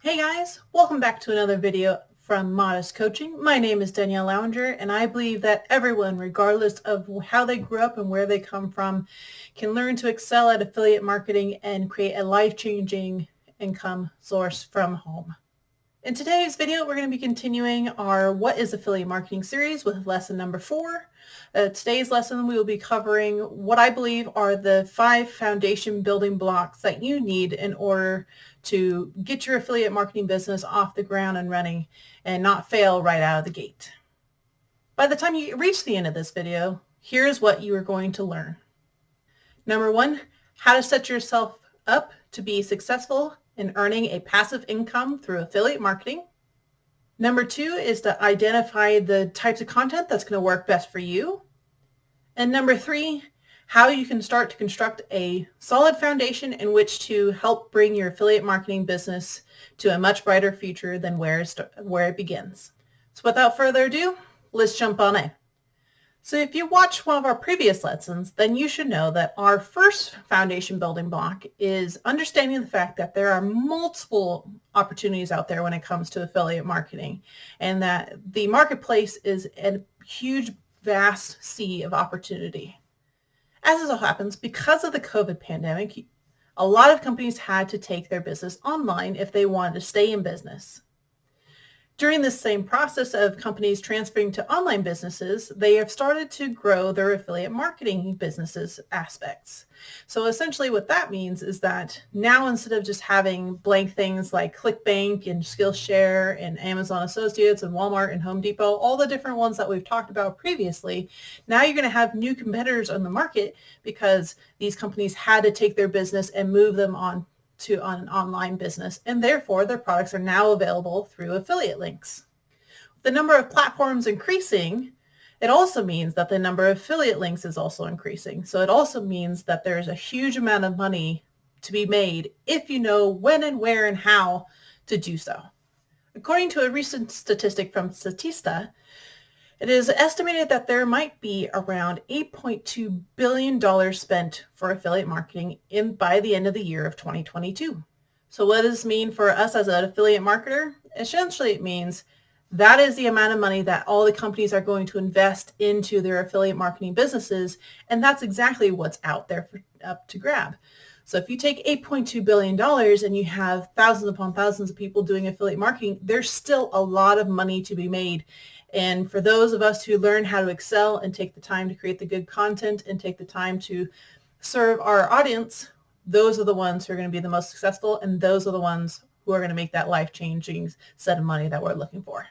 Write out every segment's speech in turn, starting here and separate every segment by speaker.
Speaker 1: Hey guys, welcome back to another video from Modest Coaching. My name is Danielle Lounger, and I believe that everyone, regardless of how they grew up and where they come from, can learn to excel at affiliate marketing and create a life-changing income source from home. In today's video, we're going to be continuing our What is Affiliate Marketing series with lesson number 4. Today's lesson, we will be covering what I believe are the 5 foundation building blocks that you need in order to get your affiliate marketing business off the ground and running and not fail right out of the gate. By the time you reach the end of this video, here's what you are going to learn. Number 1, how to set yourself up to be successful in earning a passive income through affiliate marketing. Number 2 is to identify the types of content that's going to work best for you. And number 3, how you can start to construct a solid foundation in which to help bring your affiliate marketing business to a much brighter future than where it begins. So without further ado, let's jump on in. So if you watched one of our previous lessons, then you should know that our first foundation building block is understanding the fact that there are multiple opportunities out there when it comes to affiliate marketing, and that the marketplace is a huge, vast sea of opportunity. As it so happens, because of the COVID pandemic, a lot of companies had to take their business online if they wanted to stay in business. During this same process of companies transferring to online businesses, they have started to grow their affiliate marketing businesses aspects. So essentially what that means is that now instead of just having blank things like ClickBank and Skillshare and Amazon Associates and Walmart and Home Depot, all the different ones that we've talked about previously, now you're going to have new competitors on the market because these companies had to take their business and move them on an online business, and therefore their products are now available through affiliate links. The number of platforms increasing, it also means that the number of affiliate links is also increasing. So it also means that there's a huge amount of money to be made if you know when and where and how to do so. According to a recent statistic from Statista, it is estimated that there might be around $8.2 billion spent for affiliate marketing by the end of the year of 2022. So what does this mean for us as an affiliate marketer? Essentially, it means that is the amount of money that all the companies are going to invest into their affiliate marketing businesses, and that's exactly what's out there up to grab. So if you take $8.2 billion and you have thousands upon thousands of people doing affiliate marketing, there's still a lot of money to be made. And for those of us who learn how to excel and take the time to create the good content and take the time to serve our audience, those are the ones who are going to be the most successful, and those are the ones who are going to make that life-changing set of money that we're looking for.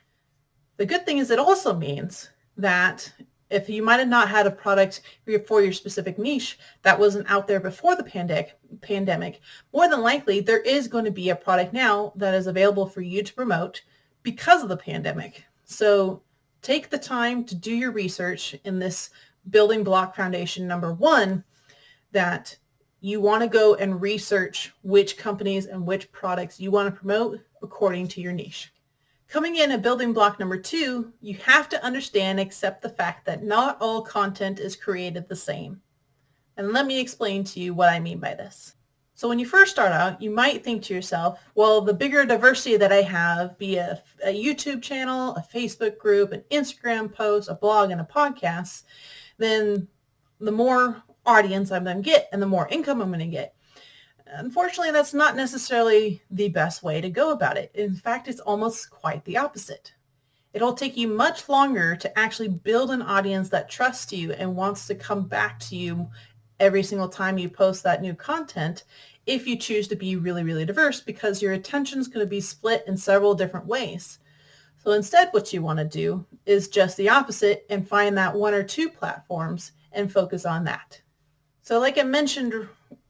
Speaker 1: The good thing is it also means that if you might have not had a product for your specific niche that wasn't out there before the pandemic, more than likely there is going to be a product now that is available for you to promote because of the pandemic. So take the time to do your research in this building block foundation number 1, that you want to go and research which companies and which products you want to promote according to your niche. Coming in at building block number 2, you have to understand and accept the fact that not all content is created the same. And let me explain to you what I mean by this. So when you first start out, you might think to yourself, well, the bigger diversity that I have, be a YouTube channel, a Facebook group, an Instagram post, a blog, and a podcast, then the more audience I'm going to get and the more income I'm going to get. Unfortunately, that's not necessarily the best way to go about it. In fact, it's almost quite the opposite. It'll take you much longer to actually build an audience that trusts you and wants to come back to you every single time you post that new content if you choose to be really, really diverse, because your attention is going to be split in several different ways. So instead, what you want to do is just the opposite and find that 1 or 2 platforms and focus on that. So like I mentioned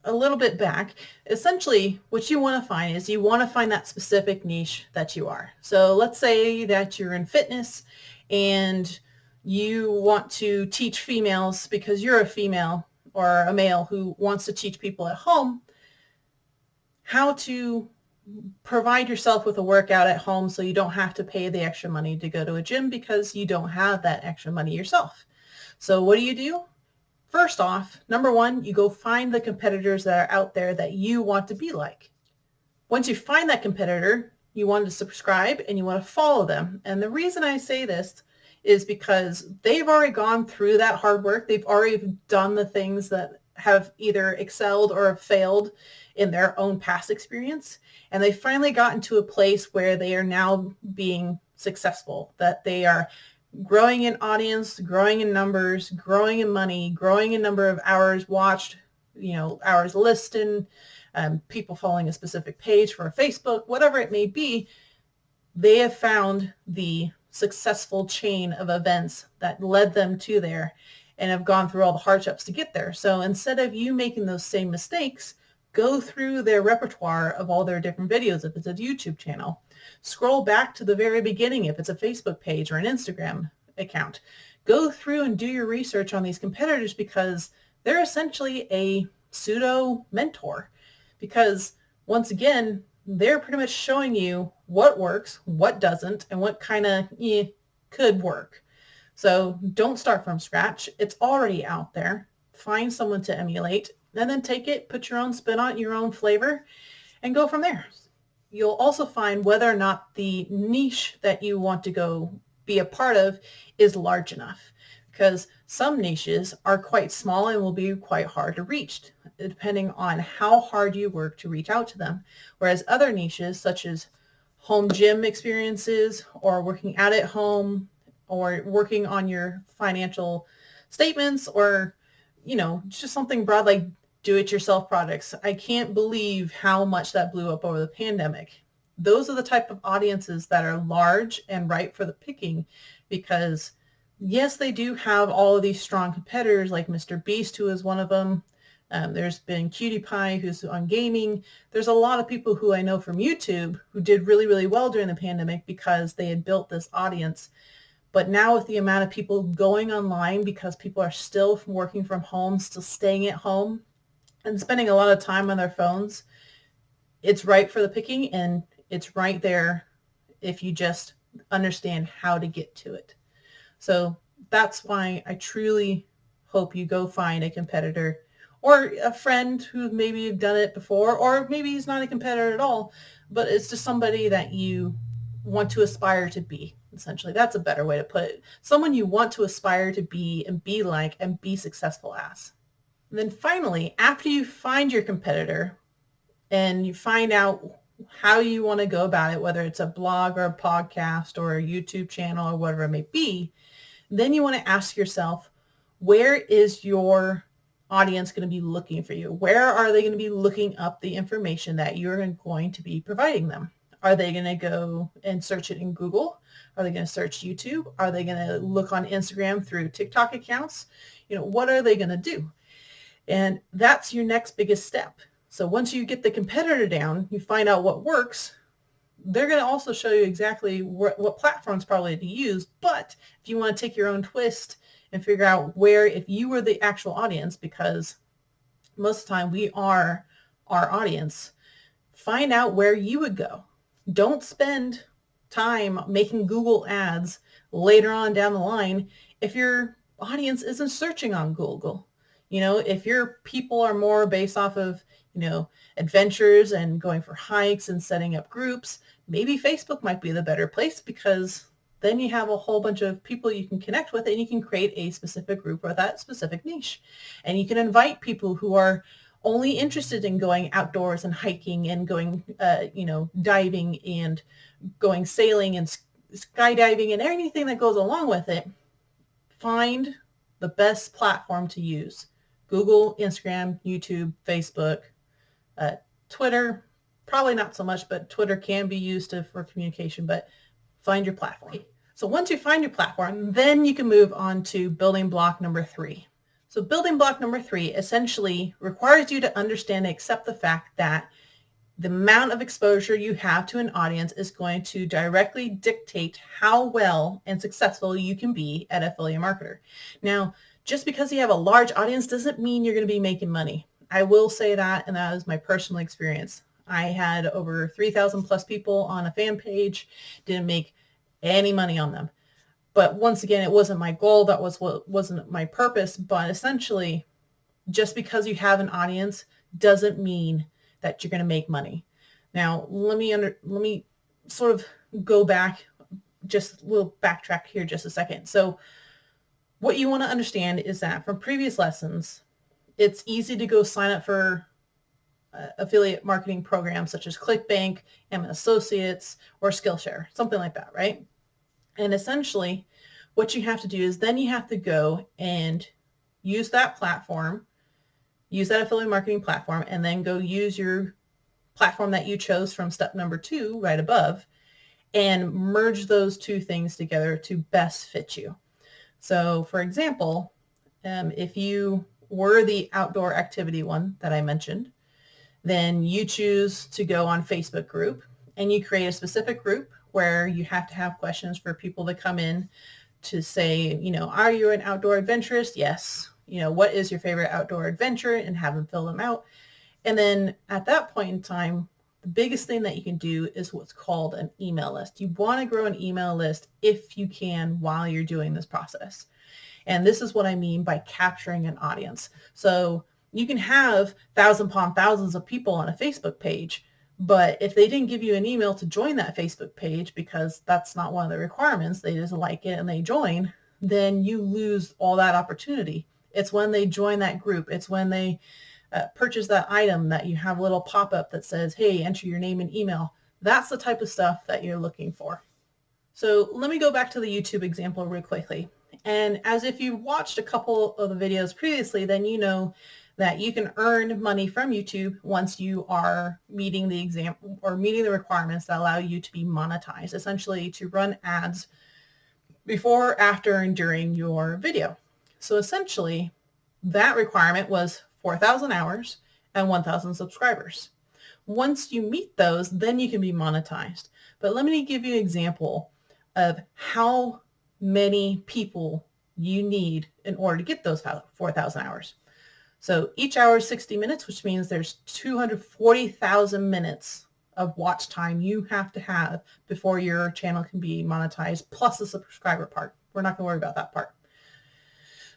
Speaker 1: a little bit back, essentially what you want to find is you want to find that specific niche that you are. So let's say that you're in fitness and you want to teach females because you're a female or a male who wants to teach people at home how to provide yourself with a workout at home so you don't have to pay the extra money to go to a gym because you don't have that extra money yourself. So what do? First off, number 1, you go find the competitors that are out there that you want to be like. Once you find that competitor, you want to subscribe and you want to follow them. And the reason I say this is because they've already gone through that hard work. They've already done the things that have either excelled or failed in their own past experience. And they finally gotten to a place where they are now being successful, that they are growing in audience, growing in numbers, growing in money, growing in number of hours watched, hours listed, people following a specific page for Facebook, whatever it may be. They have found the successful chain of events that led them to there and have gone through all the hardships to get there. So instead of you making those same mistakes, go through their repertoire of all their different videos. If it's a YouTube channel, scroll back to the very beginning. If it's a Facebook page or an Instagram account, go through and do your research on these competitors, because they're essentially a pseudo mentor, because once again, they're pretty much showing you what works, what doesn't, and what kind of could work. So don't start from scratch. It's already out there. Find someone to emulate, and then take it, put your own spin on it, your own flavor, and go from there. You'll also find whether or not the niche that you want to go be a part of is large enough, because some niches are quite small and will be quite hard to reach, depending on how hard you work to reach out to them. Whereas other niches, such as home gym experiences, or working out at home, or working on your financial statements, or just something broad like do-it-yourself products. I can't believe how much that blew up over the pandemic. Those are the type of audiences that are large and ripe for the picking, because yes, they do have all of these strong competitors like Mr. Beast, who is one of them. There's been Cutie Pie, who's on gaming. There's a lot of people who I know from YouTube who did really, really well during the pandemic because they had built this audience. But now with the amount of people going online, because people are still working from home, still staying at home, and spending a lot of time on their phones, it's right for the picking, and it's right there if you just understand how to get to it. So that's why I truly hope you go find a competitor or a friend who maybe you've done it before, or maybe he's not a competitor at all, but it's just somebody that you want to aspire to be. Essentially, that's a better way to put it. Someone you want to aspire to be and be like and be successful as. And then finally, after you find your competitor and you find out how you want to go about it, whether it's a blog or a podcast or a YouTube channel or whatever it may be, then you want to ask yourself, where is your audience going to be looking for you? Where are they going to be looking up the information that you're going to be providing them? Are they going to go and search it in Google? Are they going to search YouTube? Are they going to look on Instagram through TikTok accounts? What are they going to do? And that's your next biggest step. So once you get the competitor down, you find out what works, they're going to also show you exactly what platforms probably to use. But if you want to take your own twist and figure out where, if you were the actual audience, because most of the time we are our audience, find out where you would go. Don't spend time making Google ads later on down the line if your audience isn't searching on Google. If your people are more based off of, adventures and going for hikes and setting up groups, maybe Facebook might be the better place, because then you have a whole bunch of people you can connect with, and you can create a specific group for that specific niche. And you can invite people who are only interested in going outdoors and hiking and going, diving and going sailing and skydiving and anything that goes along with it. Find the best platform to use. Google, Instagram, YouTube, Facebook, Twitter, probably not so much, but Twitter can be used for communication, but find your platform. So once you find your platform, then you can move on to building block number 3. So building block number 3 essentially requires you to understand and accept the fact that the amount of exposure you have to an audience is going to directly dictate how well and successful you can be at affiliate marketer. Now, just because you have a large audience doesn't mean you're going to be making money. I will say that, and that is my personal experience. I had over 3,000 plus people on a fan page, didn't make any money on them. But once again, it wasn't my goal. That wasn't my purpose. But essentially, just because you have an audience doesn't mean that you're going to make money. Now, let me sort of go back, we'll backtrack here just a second. So what you want to understand is that from previous lessons, it's easy to go sign up for affiliate marketing programs such as ClickBank, Ammon Associates, or Skillshare, something like that, right? And essentially, what you have to do is then you have to go and use that platform, use that affiliate marketing platform, and then go use your platform that you chose from step number 2 right above, and merge those two things together to best fit you. So for example, if you were the outdoor activity one that I mentioned, then you choose to go on Facebook group and you create a specific group where you have to have questions for people to come in to say, are you an outdoor adventurist? Yes. What is your favorite outdoor adventure? And have them fill them out. And then at that point in time, the biggest thing that you can do is what's called an email list. You want to grow an email list if you can while you're doing this process. And this is what I mean by capturing an audience. So you can have thousands upon thousands of people on a Facebook page, but if they didn't give you an email to join that Facebook page, because that's not one of the requirements, they just like it and they join, then you lose all that opportunity. It's when they join that group. It's when they purchase that item that you have a little pop-up that says, hey, enter your name and email. That's the type of stuff that you're looking for. So let me go back to the YouTube example real quickly. And as if you watched a couple of the videos previously, then you know that you can earn money from YouTube once you are meeting the example or meeting the requirements that allow you to be monetized, essentially to run ads before, after, and during your video. So essentially, that requirement was 4,000 hours and 1,000 subscribers. Once you meet those, then you can be monetized. But let me give you an example of how many people you need in order to get those 4,000 hours. So each hour is 60 minutes, which means there's 240,000 minutes of watch time you have to have before your channel can be monetized, plus the subscriber part. We're not going to worry about that part.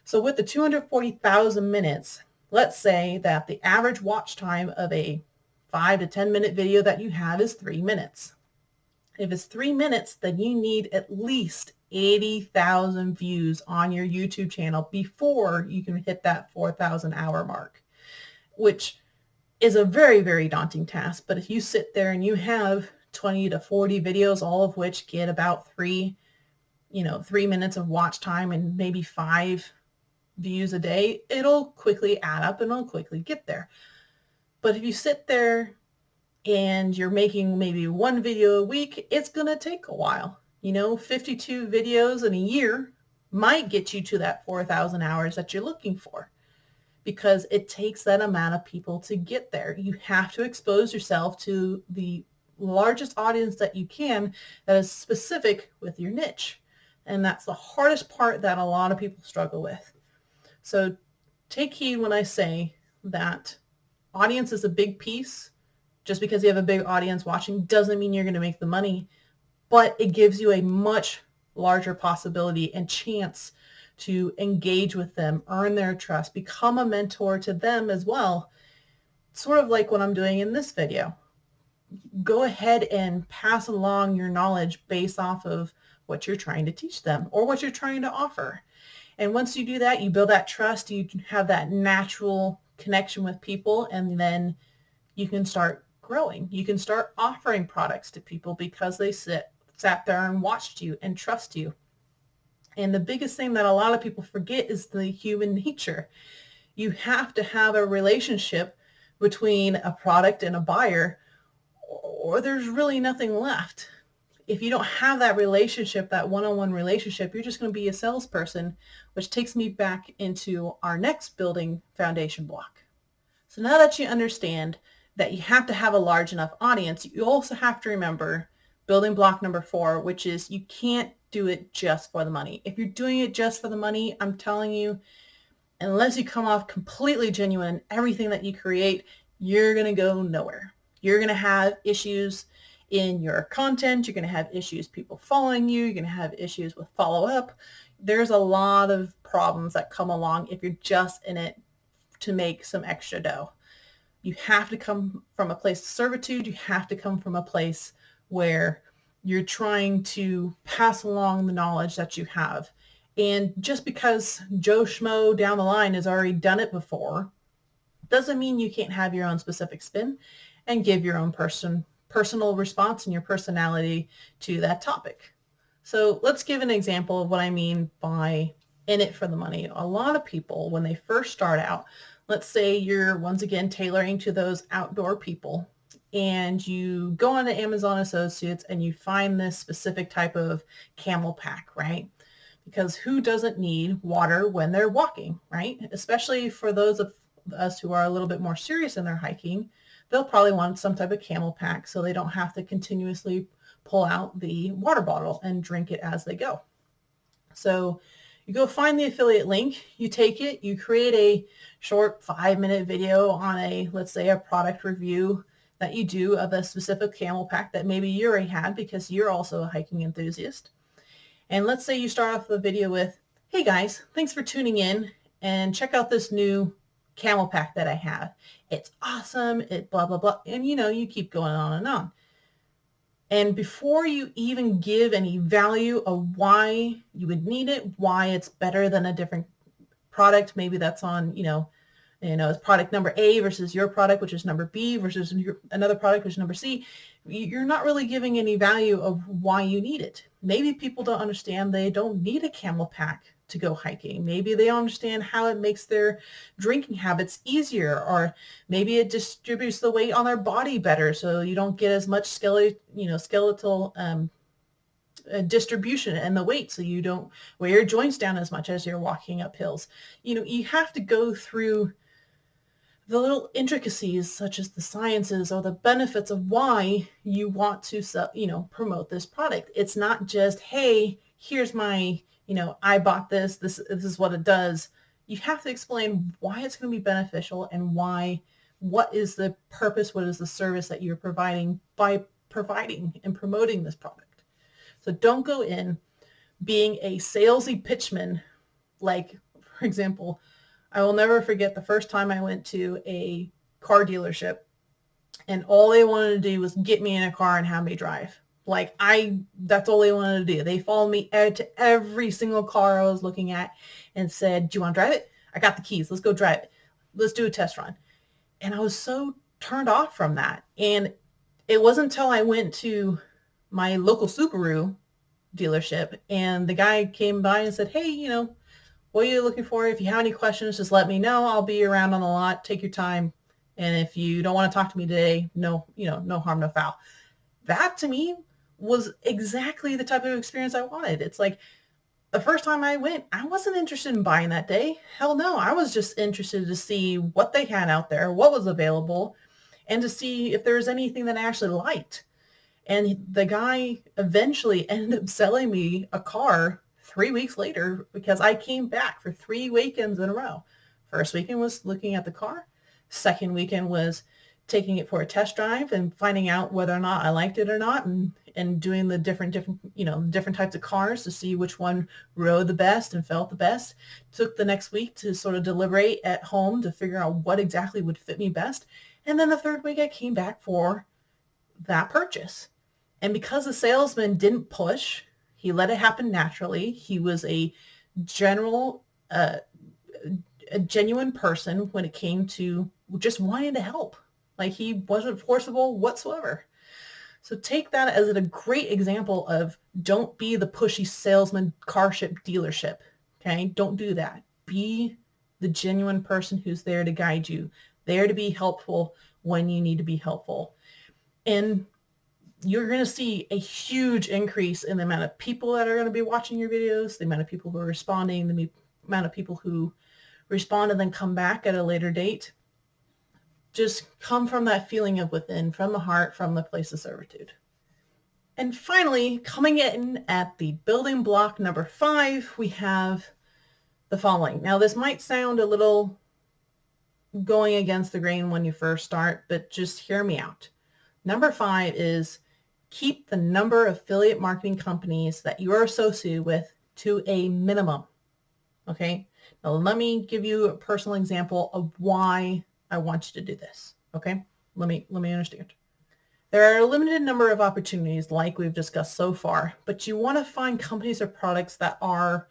Speaker 1: So with the 240,000 minutes, let's say that the average watch time of a 5 to 10 minute video that you have is 3 minutes. If it's 3 minutes, then you need at least 80,000 views on your YouTube channel before you can hit that 4,000 hour mark, which is a very, very daunting task. But if you sit there and you have 20 to 40 videos, all of which get about 3 minutes of watch time and maybe 5 views a day, it'll quickly add up and it'll quickly get there. But if you sit there and you're making maybe 1 video a week, it's going to take a while. 52 videos in a year might get you to that 4,000 hours that you're looking for, because it takes that amount of people to get there. You have to expose yourself to the largest audience that you can that is specific with your niche. And that's the hardest part that a lot of people struggle with. So take heed when I say that audience is a big piece. Just because you have a big audience watching doesn't mean you're going to make the money, but it gives you a much larger possibility and chance to engage with them, earn their trust, become a mentor to them as well. Sort of like what I'm doing in this video. Go ahead and pass along your knowledge based off of what you're trying to teach them or what you're trying to offer. And once you do that, you build that trust, you have that natural connection with people, and then you can start growing. You can start offering products to people because they sat there and watched you and trust you. And the biggest thing that a lot of people forget is the human nature. You have to have a relationship between a product and a buyer, or there's really nothing left. If you don't have that relationship, that one-on-one relationship, you're just going to be a salesperson, which takes me back into our next building foundation block. So now that you understand that you have to have a large enough audience, you also have to remember building block number 4, which is you can't do it just for the money. If you're doing it just for the money, I'm telling you, unless you come off completely genuine in everything that you create, you're going to go nowhere. You're going to have issues in your content. You're going to have issues people following you. You're going to have issues with follow-up. There's a lot of problems that come along if you're just in it to make some extra dough. You have to come from a place of servitude. You have to come from a place where You're trying to pass along the knowledge that you have. And just because Joe Schmo down the line has already done it before, doesn't mean you can't have your own specific spin and give your own personal response and your personality to that topic. So let's give an example of what I mean by in it for the money. A lot of people, when they first start out, let's say you're once again tailoring to those outdoor people, and you go on to Amazon Associates and you find this specific type of camel pack, right? Because who doesn't need water when they're walking, right? Especially for those of us who are a little bit more serious in their hiking, they'll probably want some type of camel pack so they don't have to continuously pull out the water bottle and drink it as they go. So you go find the affiliate link, you take it, you create a short 5-minute video on a, let's say, a product review that you do of a specific camel pack that maybe you already had because you're also a hiking enthusiast. And let's say you start off the video with, hey guys, thanks for tuning in and check out this new camel pack that I have. It's awesome, it blah, blah, blah. And you keep going on and on. And before you even give any value of why you would need it, why it's better than a different product, maybe that's on, it's product number A versus your product, which is number B, versus another product, which is number C, you're not really giving any value of why you need it. Maybe people don't understand they don't need a camel pack to go hiking. Maybe they don't understand how it makes their drinking habits easier, or maybe it distributes the weight on their body better so you don't get as much skeletal distribution and the weight, so you don't wear your joints down as much as you're walking up hills. You have to go through the little intricacies, such as the sciences or the benefits of why you want to promote this product. It's not just, hey, here's my, I bought this is what it does. You have to explain why it's going to be beneficial and what is the purpose, what is the service that you're providing by providing and promoting this product. So don't go in being a salesy pitchman. Like, for example, I will never forget the first time I went to a car dealership and all they wanted to do was get me in a car and have me drive. That's all they wanted to do. They followed me to every single car I was looking at and said, do you want to drive it? I got the keys. Let's go drive it. Let's do a test run. And I was so turned off from that. And it wasn't until I went to my local Subaru dealership and the guy came by and said, hey, what are you looking for? If you have any questions, just let me know. I'll be around on the lot. Take your time. And if you don't want to talk to me today, no harm, no foul. That to me was exactly the type of experience I wanted. It's like the first time I went, I wasn't interested in buying that day. Hell no. I was just interested to see what they had out there, what was available, and to see if there was anything that I actually liked. And the guy eventually ended up selling me a car 3 weeks later because I came back for 3 weekends in a row. First weekend was looking at the car. Second weekend was taking it for a test drive and finding out whether or not I liked it or not, and doing the different types of cars to see which one rode the best and felt the best. Took the next week to sort of deliberate at home to figure out what exactly would fit me best. And then the third week I came back for that purchase. And because the salesman didn't push, he let it happen naturally. He was a genuine person when it came to just wanting to help. Like, he wasn't forcible whatsoever. So take that as a great example of don't be the pushy salesman carship dealership. Okay? Don't do that. Be the genuine person who's there to guide you, there to be helpful when you need to be helpful. And you're going to see a huge increase in the amount of people that are going to be watching your videos, the amount of people who are responding, the amount of people who respond and then come back at a later date. Just come from that feeling of within, from the heart, from the place of servitude. And finally, coming in at the building block number 5, we have the following. Now, this might sound a little going against the grain when you first start, but just hear me out. Number 5 is keep the number of affiliate marketing companies that you are associated with to a minimum. Okay. Now let me give you a personal example of why I want you to do this. Okay. Let me understand. There are a limited number of opportunities like we've discussed so far, but you want to find companies or products that are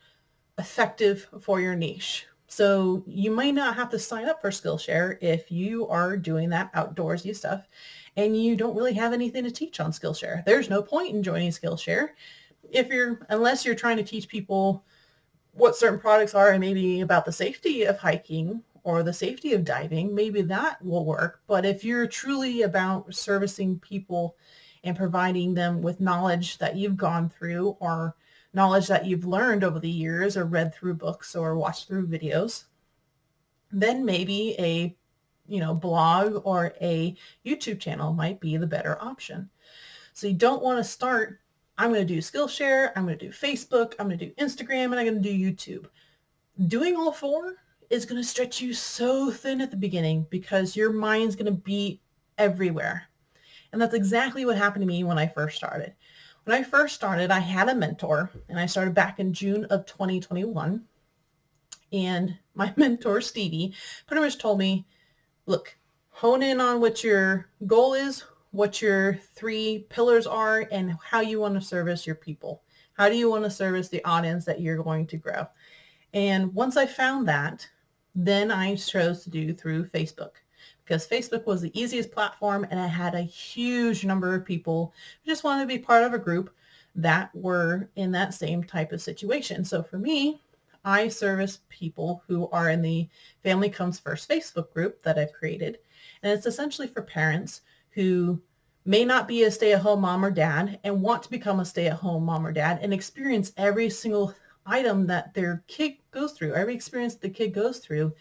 Speaker 1: effective for your niche. So you might not have to sign up for Skillshare if you are doing that outdoorsy stuff and you don't really have anything to teach on Skillshare. There's no point in joining Skillshare unless you're trying to teach people what certain products are and maybe about the safety of hiking or the safety of diving, maybe that will work. But if you're truly about servicing people and providing them with knowledge that you've gone through or knowledge that you've learned over the years or read through books or watched through videos, then maybe a blog or a YouTube channel might be the better option. So you don't want to start, I'm going to do Skillshare, I'm going to do Facebook, I'm going to do Instagram, and I'm going to do YouTube. Doing all four is going to stretch you so thin at the beginning because your mind's going to be everywhere. And that's exactly what happened to me when I first started. When I first started, I had a mentor, and I started back in June of 2021. And my mentor, Stevie, pretty much told me, look, hone in on what your goal is, what your 3 pillars are, and how you want to service your people. How do you want to service the audience that you're going to grow? And once I found that, then I chose to do through Facebook because Facebook was the easiest platform and it had a huge number of people who just wanted to be part of a group that were in that same type of situation. So for me, I service people who are in the Family Comes First Facebook group that I've created. And it's essentially for parents who may not be a stay-at-home mom or dad and want to become a stay-at-home mom or dad and experience every single item that their kid goes through, every experience the kid goes through,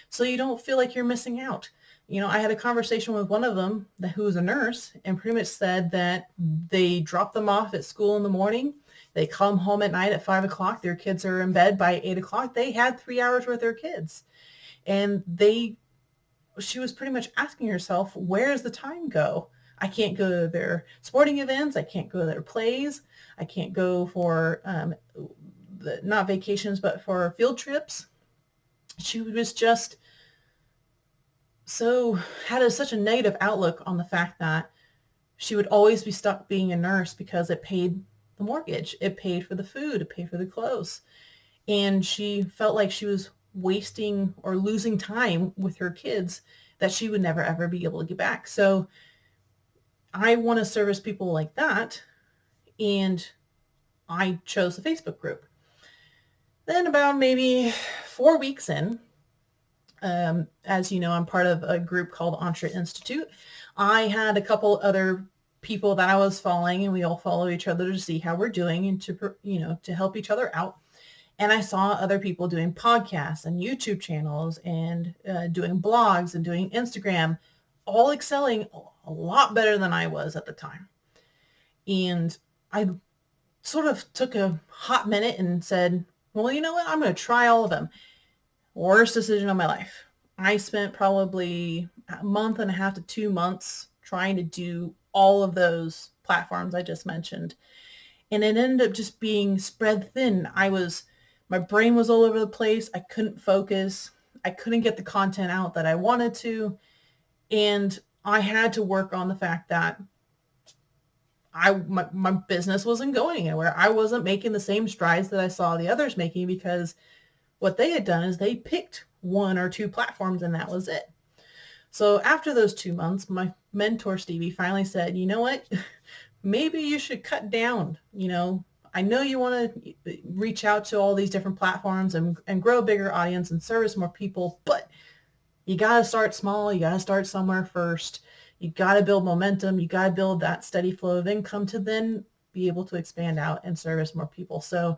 Speaker 1: so you don't feel like you're missing out. I had a conversation with one of them who was a nurse and pretty much said that they drop them off at school in the morning. They come home at night at 5 o'clock. Their kids are in bed by 8 o'clock. They had 3 hours with their kids. And she was pretty much asking herself, where does the time go? I can't go to their sporting events. I can't go to their plays. I can't go for not vacations, but for field trips. She was just had such a negative outlook on the fact that she would always be stuck being a nurse because it paid the mortgage, it paid for the food, it paid for the clothes. And she felt like she was wasting or losing time with her kids that she would never, ever be able to get back. So I want to service people like that. And I chose the Facebook group. Then about maybe 4 weeks in, as you know, I'm part of a group called Entre Institute. I had a couple other people that I was following, and we all follow each other to see how we're doing and to help each other out. And I saw other people doing podcasts and YouTube channels and doing blogs and doing Instagram, all excelling a lot better than I was at the time. And I sort of took a hot minute and said, well, you know what? I'm going to try all of them. Worst decision of my life. I spent probably a month and a half to 2 months trying to do all of those platforms I just mentioned. And it ended up just being spread thin. My brain was all over the place. I couldn't focus. I couldn't get the content out that I wanted to. And I had to work on the fact that my business wasn't going anywhere. I wasn't making the same strides that I saw the others making because what they had done is they picked 1 or 2 platforms and that was it. So after those 2 months, my mentor, Stevie, finally said, you know what, maybe you should cut down. I know you want to reach out to all these different platforms and grow a bigger audience and service more people, but you got to start small. You got to start somewhere first. You got to build momentum. You got to build that steady flow of income to then be able to expand out and service more people. So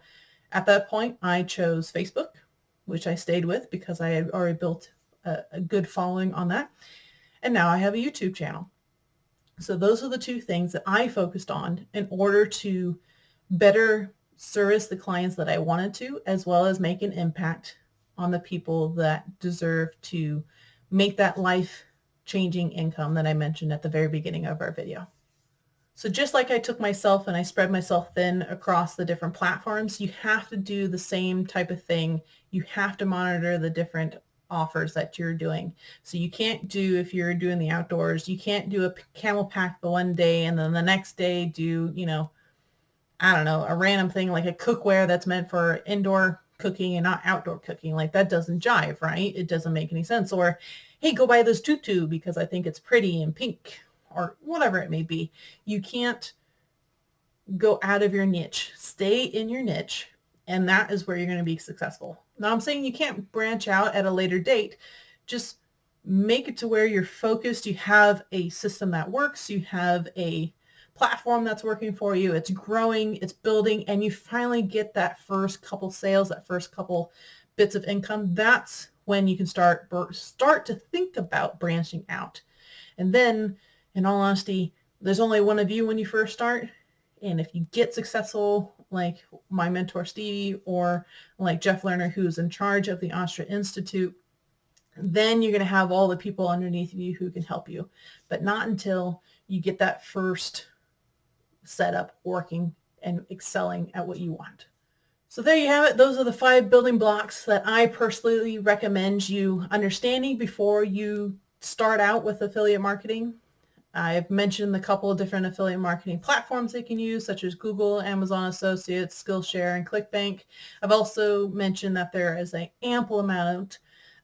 Speaker 1: at that point, I chose Facebook, which I stayed with because I had already built a good following on that. And now I have a YouTube channel. So those are the 2 things that I focused on in order to better service the clients that I wanted to, as well as make an impact on the people that deserve to make that life-changing income that I mentioned at the very beginning of our video. So just like I took myself and I spread myself thin across the different platforms, you have to do the same type of thing. You have to monitor the different offers that you're doing. So you can't do, if you're doing the outdoors, you can't do a camel pack the one day and then the next day do, you know, I don't know, a random thing like a cookware that's meant for indoor cooking and not outdoor cooking. Like that doesn't jive, right? It doesn't make any sense. Or, hey, go buy this tutu because I think it's pretty and pink, or whatever it may be. You can't go out of your niche. Stay in your niche, and that is where you're going to be successful. Now, I'm saying you can't branch out at a later date. Just make it to where you're focused. You have a system that works. You have a platform that's working for you. It's growing, it's building, and you finally get that first couple sales, that first couple bits of income. That's when you can start to think about branching out. And then, in all honesty, there's only one of you when you first start. And if you get successful, like my mentor Stevie, or like Jeff Lerner, who's in charge of the Entre Institute, then you're going to have all the people underneath you who can help you. But not until you get that first setup working and excelling at what you want. So there you have it. Those are the 5 building blocks that I personally recommend you understanding before you start out with affiliate marketing. I've mentioned a couple of different affiliate marketing platforms they can use, such as Google, Amazon Associates, Skillshare, and ClickBank. I've also mentioned that there is an ample amount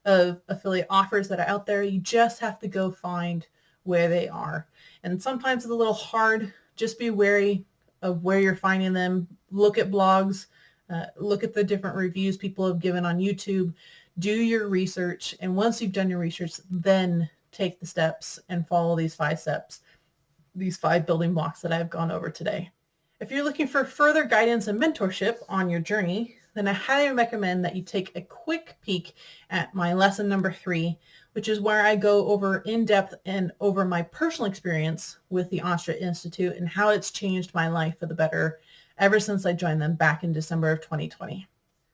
Speaker 1: of affiliate offers that are out there. You just have to go find where they are. And sometimes it's a little hard. Just be wary of where you're finding them. Look at blogs. Look at the different reviews people have given on YouTube. Do your research. And once you've done your research, then take the steps and follow these 5 steps, these 5 building blocks that I've gone over today. If you're looking for further guidance and mentorship on your journey, then I highly recommend that you take a quick peek at my lesson number 3, which is where I go over in depth and over my personal experience with the Entre Institute and how it's changed my life for the better ever since I joined them back in December of 2020.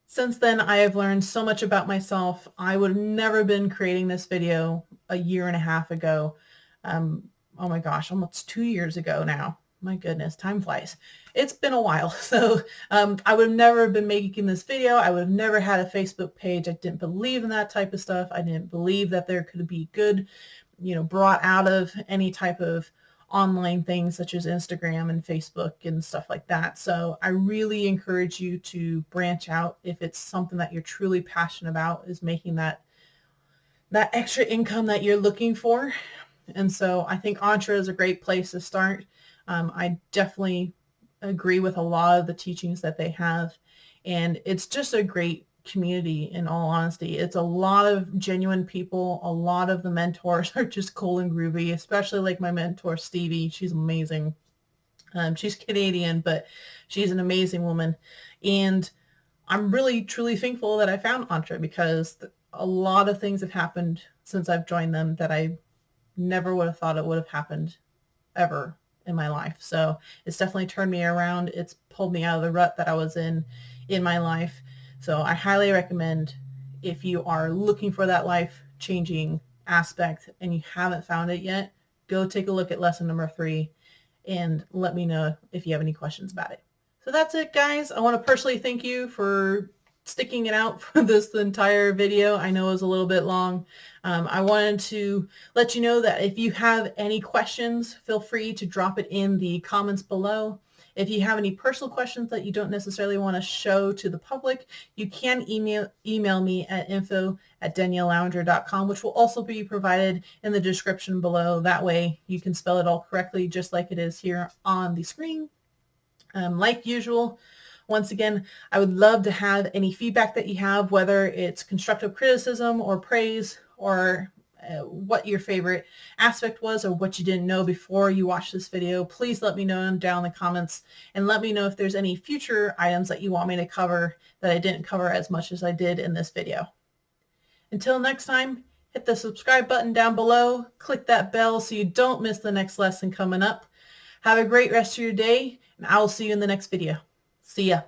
Speaker 1: Since then, I have learned so much about myself. I would have never been creating this video a year and a half ago. Oh my gosh, almost 2 years ago now. My goodness, time flies. It's been a while. So I would have never been making this video. I would have never had a Facebook page. I didn't believe in that type of stuff. I didn't believe that there could be good, brought out of any type of online things such as Instagram and Facebook and stuff like that. So I really encourage you to branch out if it's something that you're truly passionate about, is making that extra income that you're looking for. And so I think Entre is a great place to start. I definitely agree with a lot of the teachings that they have, and it's just a great community. In all honesty, it's a lot of genuine people. A lot of the mentors are just cool and groovy, especially like my mentor Stevie. She's amazing. She's Canadian, but she's an amazing woman, and I'm really truly thankful that I found Entre, because a lot of things have happened since I've joined them that I never would have thought it would have happened ever in my life. So it's definitely turned me around. It's pulled me out of the rut that I was in my life. So I highly recommend, if you are looking for that life-changing aspect and you haven't found it yet, go take a look at lesson number 3 and let me know if you have any questions about it. So that's it, guys. I want to personally thank you for sticking it out for this entire video. I know it was a little bit long. I wanted to let you know that if you have any questions, feel free to drop it in the comments below. If you have any personal questions that you don't necessarily want to show to the public, you can email me at info@daniellelounger.com, which will also be provided in the description below. That way you can spell it all correctly, just like it is here on the screen. Like usual, once again, I would love to have any feedback that you have, whether it's constructive criticism or praise, or what your favorite aspect was, or what you didn't know before you watched this video. Please let me know down in the comments, and let me know if there's any future items that you want me to cover that I didn't cover as much as I did in this video. Until next time, hit the subscribe button down below, click that bell so you don't miss the next lesson coming up. Have a great rest of your day, and I will see you in the next video. See ya.